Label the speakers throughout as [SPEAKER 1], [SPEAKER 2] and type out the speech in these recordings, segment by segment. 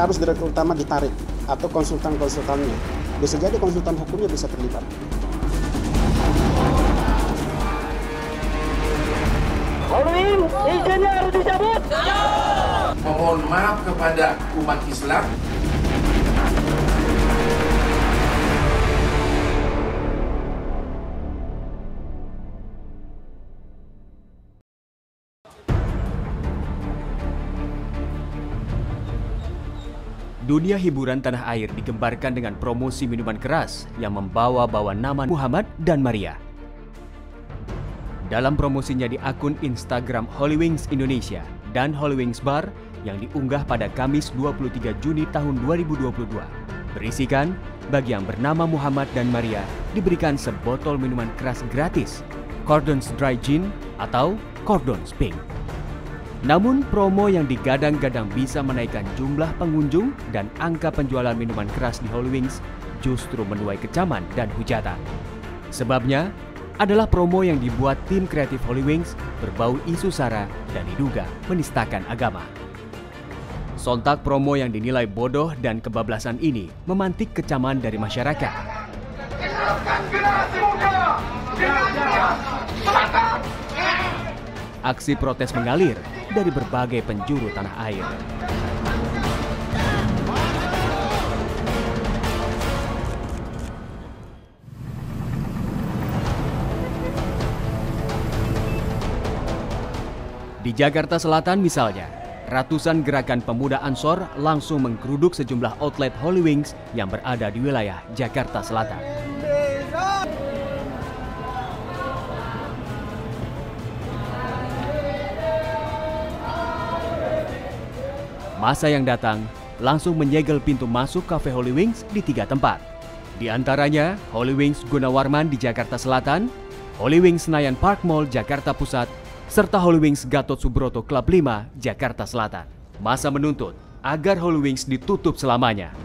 [SPEAKER 1] harus direktur utama ditarik atau konsultan-konsultannya. Bisa jadi konsultan hukumnya bisa terlibat.
[SPEAKER 2] Halloween, izinnya harus dicabut.
[SPEAKER 3] Mohon maaf kepada umat Islam.
[SPEAKER 4] Dunia hiburan tanah air digembarkan dengan promosi minuman keras yang membawa-bawa nama Muhammad dan Maria. Dalam promosinya di akun Instagram Holywings Indonesia dan Holywings Bar yang diunggah pada Kamis 23 Juni tahun 2022, berisikan bagi yang bernama Muhammad dan Maria diberikan sebotol minuman keras gratis, Cordons Dry Gin atau Cordons Pink. Namun promo yang digadang-gadang bisa menaikkan jumlah pengunjung dan angka penjualan minuman keras di Holywings justru menuai kecaman dan hujatan. Sebabnya adalah promo yang dibuat tim kreatif Holywings berbau isu sara dan diduga menistakan agama. Sontak promo yang dinilai bodoh dan kebablasan ini memantik kecaman dari masyarakat. Aksi protes mengalir dari berbagai penjuru tanah air. Di Jakarta Selatan misalnya, ratusan gerakan pemuda Ansor langsung menggeruduk sejumlah outlet Holywings yang berada di wilayah Jakarta Selatan. Masa yang datang langsung menyegel pintu masuk kafe Holywings di 3 tempat. Di antaranya Holywings Gunawarman di Jakarta Selatan, Holywings Senayan Park Mall Jakarta Pusat, serta Holywings Gatot Subroto Club 5 Jakarta Selatan. Masa menuntut agar Holywings ditutup selamanya.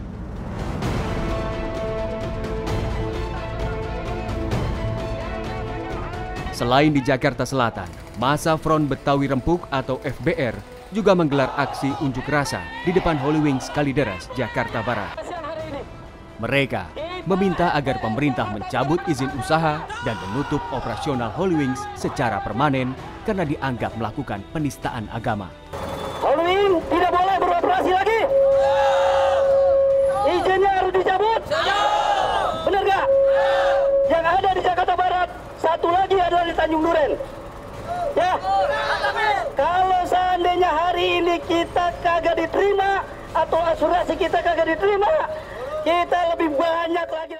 [SPEAKER 4] Selain di Jakarta Selatan, masa Front Betawi Rempuk atau FBR juga menggelar aksi unjuk rasa di depan Holywings Kalideres, Jakarta Barat. Mereka meminta agar pemerintah mencabut izin usaha dan menutup operasional Holywings secara permanen karena dianggap melakukan penistaan agama.
[SPEAKER 2] Halloween tidak boleh beroperasi lagi. Izinnya harus dicabut. Benar nggak? Yang ada di Jakarta Barat, satu lagi adalah di Tanjung Duren. Ya, kalau seandainya hari ini kita kagak diterima atau asuransi kita kagak diterima, kita lebih banyak lagi.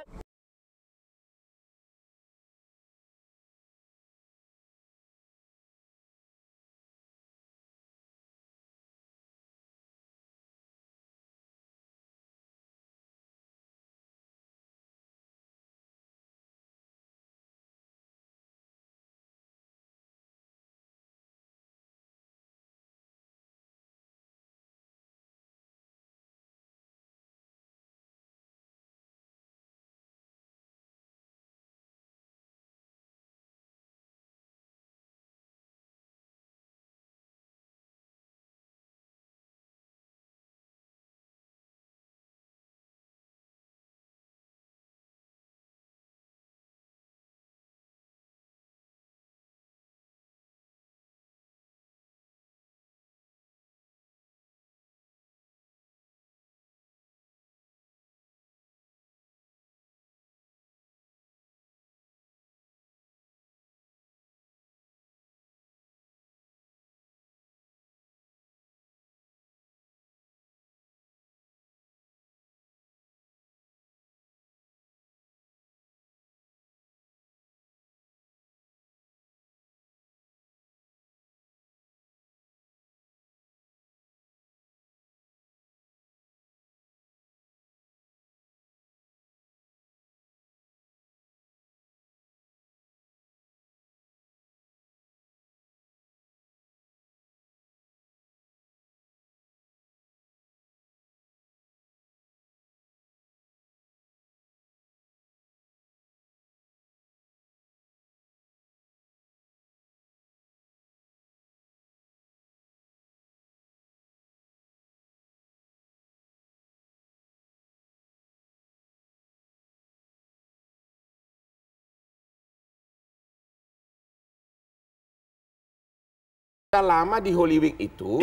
[SPEAKER 3] Lama di Holy Week itu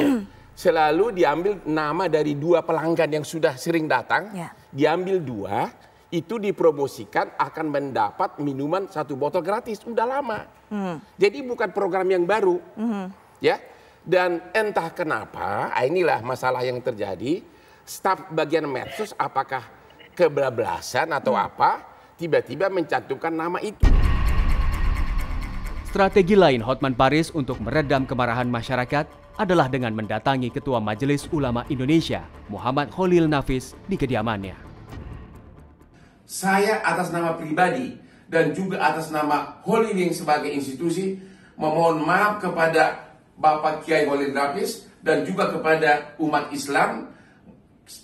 [SPEAKER 3] selalu diambil nama dari 2 pelanggan yang sudah sering datang, diambil 2, itu dipromosikan akan mendapat minuman 1 botol gratis. Udah lama. Jadi bukan program yang baru. Ya. Dan entah kenapa, inilah masalah yang terjadi, staf bagian medsos apakah kebablasan atau apa, tiba-tiba mencantumkan nama itu.
[SPEAKER 4] Strategi lain Hotman Paris untuk meredam kemarahan masyarakat adalah dengan mendatangi Ketua Majelis Ulama Indonesia, Muhammad Khalil Nafis, di kediamannya.
[SPEAKER 3] Saya atas nama pribadi dan juga atas nama Holy Wings sebagai institusi memohon maaf kepada Bapak Kiai Khalil Nafis dan juga kepada umat Islam.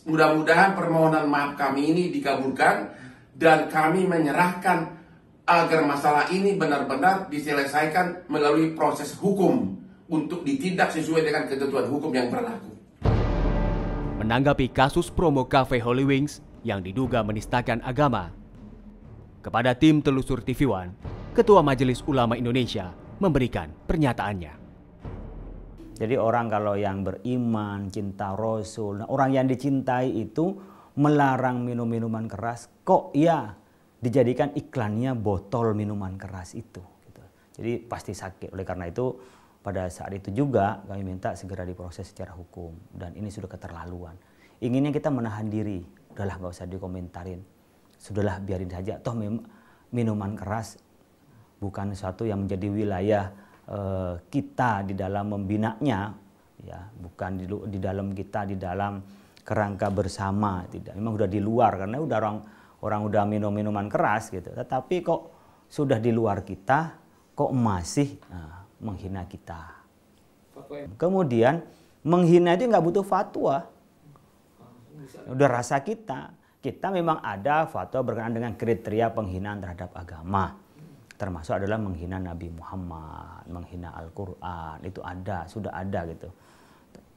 [SPEAKER 3] Mudah-mudahan permohonan maaf kami ini dikabulkan dan kami menyerahkan agar masalah ini benar-benar diselesaikan melalui proses hukum untuk ditindak sesuai dengan ketentuan hukum yang berlaku.
[SPEAKER 4] Menanggapi kasus promo kafe Holy Wings yang diduga menistakan agama, kepada tim telusur TV One, Ketua Majelis Ulama Indonesia memberikan pernyataannya.
[SPEAKER 5] Jadi orang kalau yang beriman, cinta Rasul, orang yang dicintai itu melarang minum-minuman keras, kok ya dijadikan iklannya botol minuman keras itu. Gitu. Jadi pasti sakit. Oleh karena itu pada saat itu juga kami minta segera diproses secara hukum. Dan ini sudah keterlaluan. Inginnya kita menahan diri. Udahlah nggak usah dikomentarin. Sudahlah biarin saja. Toh minuman keras bukan sesuatu yang menjadi wilayah kita di dalam membinanya. Ya, bukan di dalam kita, di dalam kerangka bersama. Tidak. Memang udah di luar karena udah orang udah minum minuman keras gitu, tetapi kok sudah di luar kita, kok masih menghina kita. Kemudian menghina itu nggak butuh fatwa, udah rasa kita memang ada fatwa berkenaan dengan kriteria penghinaan terhadap agama, termasuk adalah menghina Nabi Muhammad, menghina Al-Quran, itu ada, sudah ada gitu.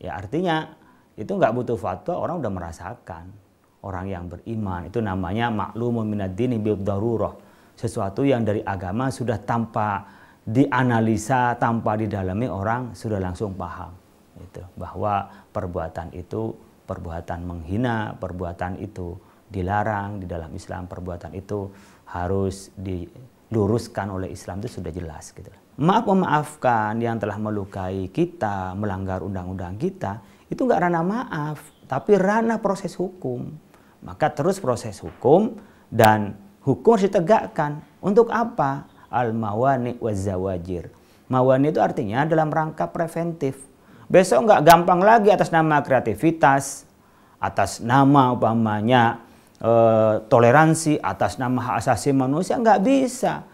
[SPEAKER 5] Ya artinya itu nggak butuh fatwa, orang udah merasakan. Orang yang beriman itu namanya maklumun minad dini bil darurah. Sesuatu yang dari agama sudah tanpa dianalisa, tanpa didalami orang sudah langsung paham. Itu bahwa perbuatan itu perbuatan menghina, perbuatan itu dilarang di dalam Islam, perbuatan itu harus diluruskan oleh Islam, itu sudah jelas gitu. Memaafkan yang telah melukai kita, melanggar undang-undang kita, itu enggak ranah maaf, tapi ranah proses hukum. Maka terus proses hukum dan hukum harus ditegakkan. Untuk apa? Al-mawani waz-zawajir. Mawani itu artinya dalam rangka preventif. Besok nggak gampang lagi atas nama kreativitas, atas nama umpamanya toleransi, atas nama hak asasi manusia, nggak bisa.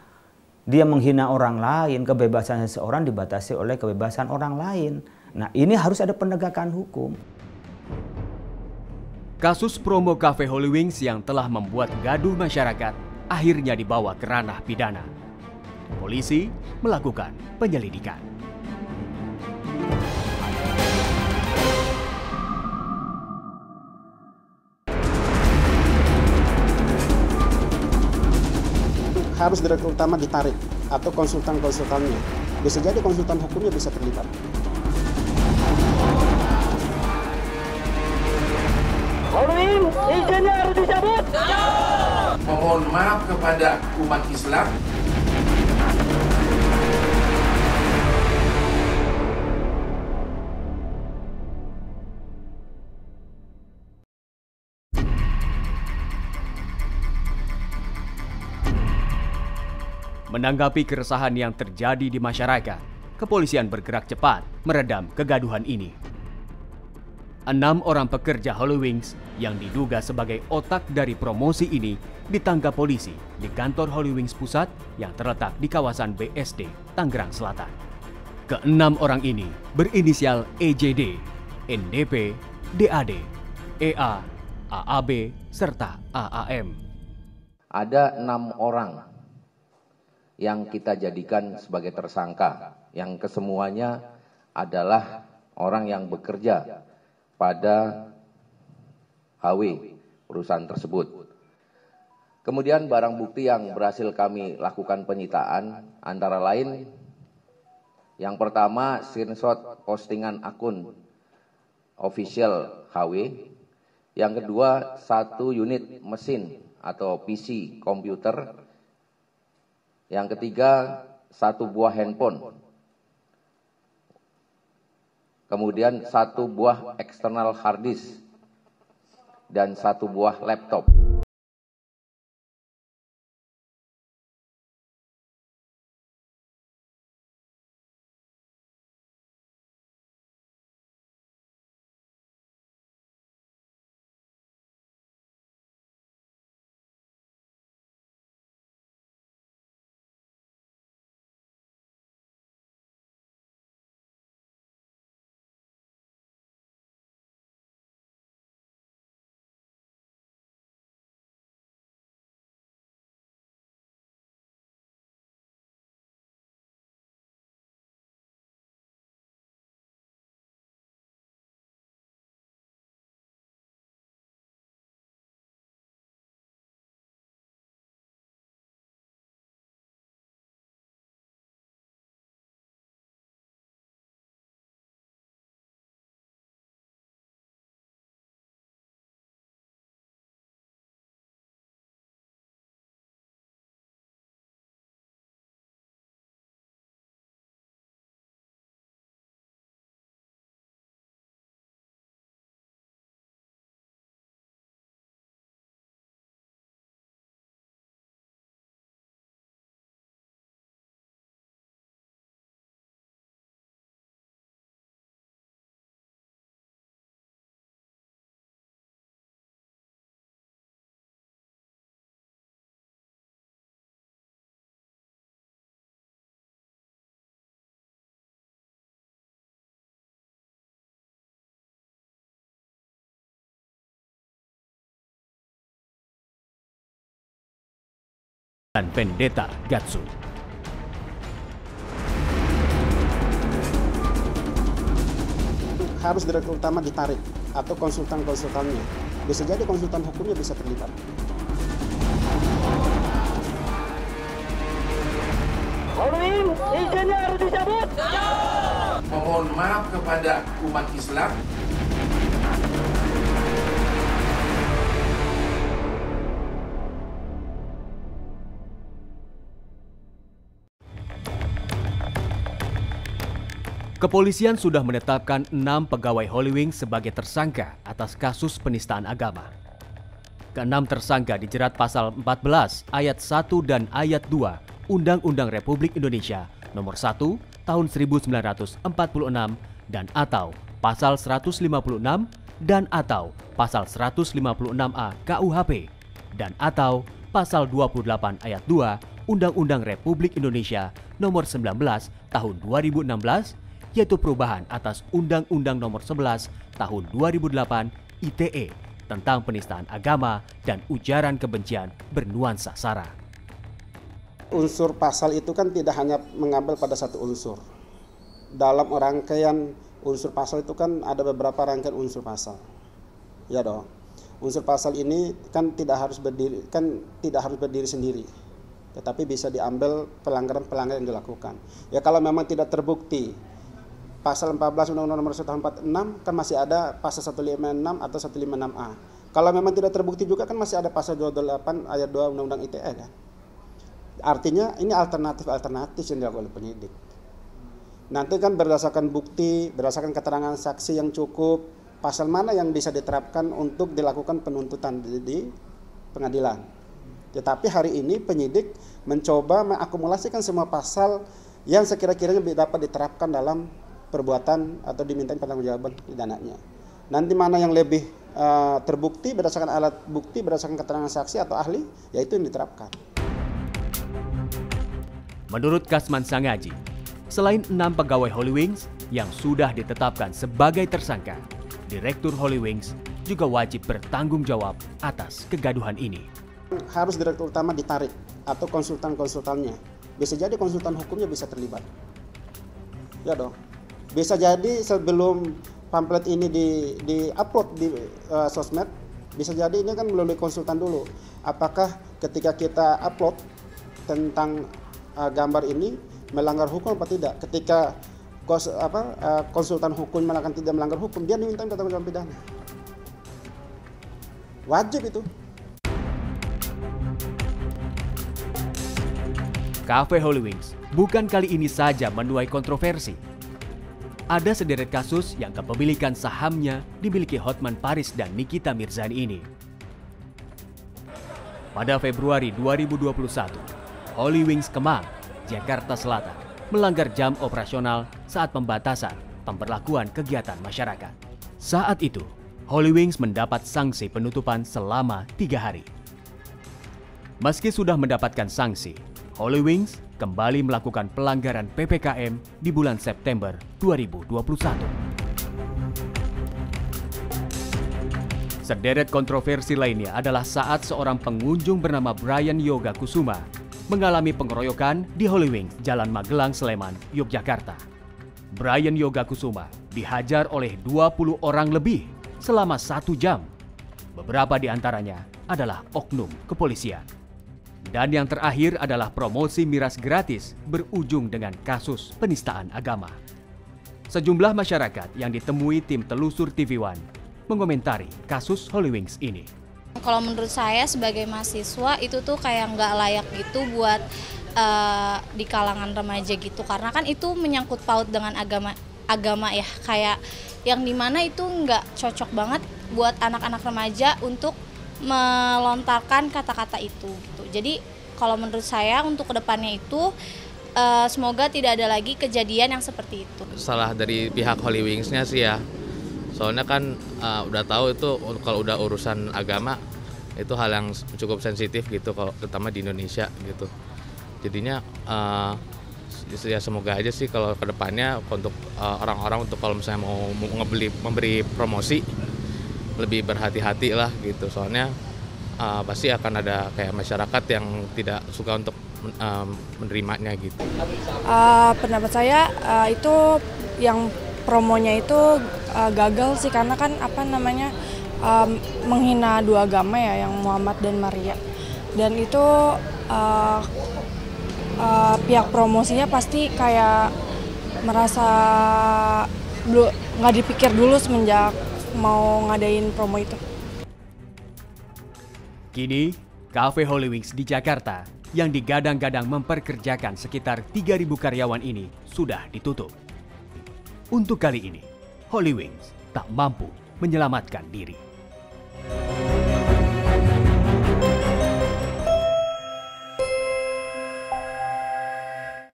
[SPEAKER 5] Dia menghina orang lain, kebebasan seseorang dibatasi oleh kebebasan orang lain. Nah ini harus ada penegakan hukum.
[SPEAKER 4] Kasus promo kafe Holy Wings yang telah membuat gaduh masyarakat akhirnya dibawa ke ranah pidana. Polisi melakukan penyelidikan.
[SPEAKER 1] Harus direktur utama ditarik atau konsultan-konsultannya. Bisa jadi konsultan hukumnya bisa terlibat.
[SPEAKER 2] Holy Wings, izinnya harus dicabut.
[SPEAKER 3] Mohon maaf kepada umat Islam.
[SPEAKER 4] Menanggapi keresahan yang terjadi di masyarakat, kepolisian bergerak cepat meredam kegaduhan ini. 6 orang pekerja Holy Wings yang diduga sebagai otak dari promosi ini ditangkap polisi di kantor Holy Wings Pusat yang terletak di kawasan BSD, Tangerang Selatan. Ke-6 orang ini berinisial EJD, NDP, DAD, EA, AAB, serta AAM.
[SPEAKER 6] Ada 6 orang yang kita jadikan sebagai tersangka, yang kesemuanya adalah orang yang bekerja pada HW perusahaan tersebut. Kemudian barang bukti yang berhasil kami lakukan penyitaan antara lain Yang pertama, screenshot postingan akun official HW. Yang kedua, 1 unit mesin atau PC komputer. Yang ketiga, 1 buah handphone. Kemudian 1 buah eksternal hard disk dan 1 buah laptop.
[SPEAKER 4] Dan Vendetta Gatsu.
[SPEAKER 1] Harus direktur utama ditarik atau konsultan-konsultannya. Bisa jadi konsultan hukumnya bisa terlibat.
[SPEAKER 2] Hollywings, izinnya harus dicabut.
[SPEAKER 3] Mohon maaf kepada umat Islam.
[SPEAKER 4] Kepolisian sudah menetapkan 6 pegawai Hollywings sebagai tersangka atas kasus penistaan agama. Ke-6 tersangka dijerat pasal 14 ayat 1 dan ayat 2 Undang-Undang Republik Indonesia Nomor 1 Tahun 1946 dan atau pasal 156 dan atau pasal 156A KUHP dan atau pasal 28 ayat 2 Undang-Undang Republik Indonesia Nomor 19 Tahun 2016 yaitu perubahan atas Undang-Undang Nomor 11 Tahun 2008 ITE tentang penistaan agama dan ujaran kebencian bernuansa SARA.
[SPEAKER 1] Unsur pasal itu kan tidak hanya mengambil pada satu unsur. Dalam rangkaian unsur pasal itu kan ada beberapa rangkaian unsur pasal. Ya dong. Unsur pasal ini kan tidak harus berdiri sendiri. Tetapi bisa diambil pelanggaran-pelanggaran yang dilakukan. Ya kalau memang tidak terbukti pasal 14 Undang-Undang Nomor 1 Tahun 46 kan masih ada pasal 156 atau 156A. Kalau memang tidak terbukti juga kan masih ada pasal 28 ayat 2 Undang-Undang ITE kan. Artinya ini alternatif yang dilakukan oleh penyidik. Nanti kan berdasarkan bukti, berdasarkan keterangan saksi yang cukup, pasal mana yang bisa diterapkan untuk dilakukan penuntutan di pengadilan. Tetapi hari ini penyidik mencoba mengakumulasikan semua pasal yang sekira-kiranya dapat diterapkan dalam perbuatan atau dimintain pertanggungjawaban pidananya. Nanti mana yang lebih terbukti berdasarkan alat bukti, berdasarkan keterangan saksi atau ahli, yaitu yang diterapkan.
[SPEAKER 4] Menurut Kasman Sangaji, selain 6 pegawai Hollywings yang sudah ditetapkan sebagai tersangka, Direktur Hollywings juga wajib bertanggung jawab atas kegaduhan ini.
[SPEAKER 1] Harus direktur utama ditarik atau konsultan-konsultannya. Bisa jadi konsultan hukumnya bisa terlibat. Ya dong. Bisa jadi sebelum pamflet ini di-upload di sosmed, bisa jadi ini kan melalui konsultan dulu. Apakah ketika kita upload tentang gambar ini melanggar hukum apa tidak? Ketika konsultan hukum melakukan tidak melanggar hukum, dia diminta pertanggungjawaban pidana. Wajib itu.
[SPEAKER 4] Cafe Holy Wings bukan kali ini saja menuai kontroversi. Ada sederet kasus yang kepemilikan sahamnya dimiliki Hotman Paris dan Nikita Mirzani ini. Pada Februari 2021, Holy Wings Kemang, Jakarta Selatan, melanggar jam operasional saat pembatasan pemberlakuan kegiatan masyarakat. Saat itu, Holy Wings mendapat sanksi penutupan selama 3 hari. Meski sudah mendapatkan sanksi, Holy Wings kembali melakukan pelanggaran PPKM di bulan September 2021. Sederet kontroversi lainnya adalah saat seorang pengunjung bernama Brian Yoga Kusuma mengalami pengeroyokan di Holy Wings, Jalan Magelang, Sleman, Yogyakarta. Brian Yoga Kusuma dihajar oleh 20 orang lebih selama 1 jam. Beberapa di antaranya adalah oknum kepolisian. Dan yang terakhir adalah promosi miras gratis berujung dengan kasus penistaan agama. Sejumlah masyarakat yang ditemui tim telusur TV One mengomentari kasus Holy Wings ini.
[SPEAKER 7] Kalau menurut saya sebagai mahasiswa itu tuh kayak nggak layak gitu buat di kalangan remaja gitu, karena kan itu menyangkut paut dengan agama ya, kayak yang dimana itu nggak cocok banget buat anak-anak remaja untuk melontarkan kata-kata itu gitu. Jadi kalau menurut saya untuk kedepannya itu semoga tidak ada lagi kejadian yang seperti itu. Salah dari pihak Holy Wings-nya sih ya. Soalnya kan udah tahu itu kalau udah urusan agama itu hal yang cukup sensitif gitu, kalau terutama di Indonesia gitu. Jadinya ya semoga aja sih kalau kedepannya untuk orang-orang untuk kalau misalnya mau memberi promosi lebih berhati-hati lah gitu. Soalnya pasti akan ada kayak masyarakat yang tidak suka untuk menerimanya gitu.
[SPEAKER 8] Pendapat saya itu yang promonya itu gagal sih, karena kan menghina 2 agama ya, yang Muhammad dan Maria. Dan itu pihak promosinya pasti kayak merasa nggak dipikir dulu semenjak mau ngadain promo itu.
[SPEAKER 4] Kini, Cafe Holy Wings di Jakarta yang digadang-gadang memperkerjakan sekitar 3.000 karyawan ini sudah ditutup. Untuk kali ini, Holy Wings tak mampu menyelamatkan diri.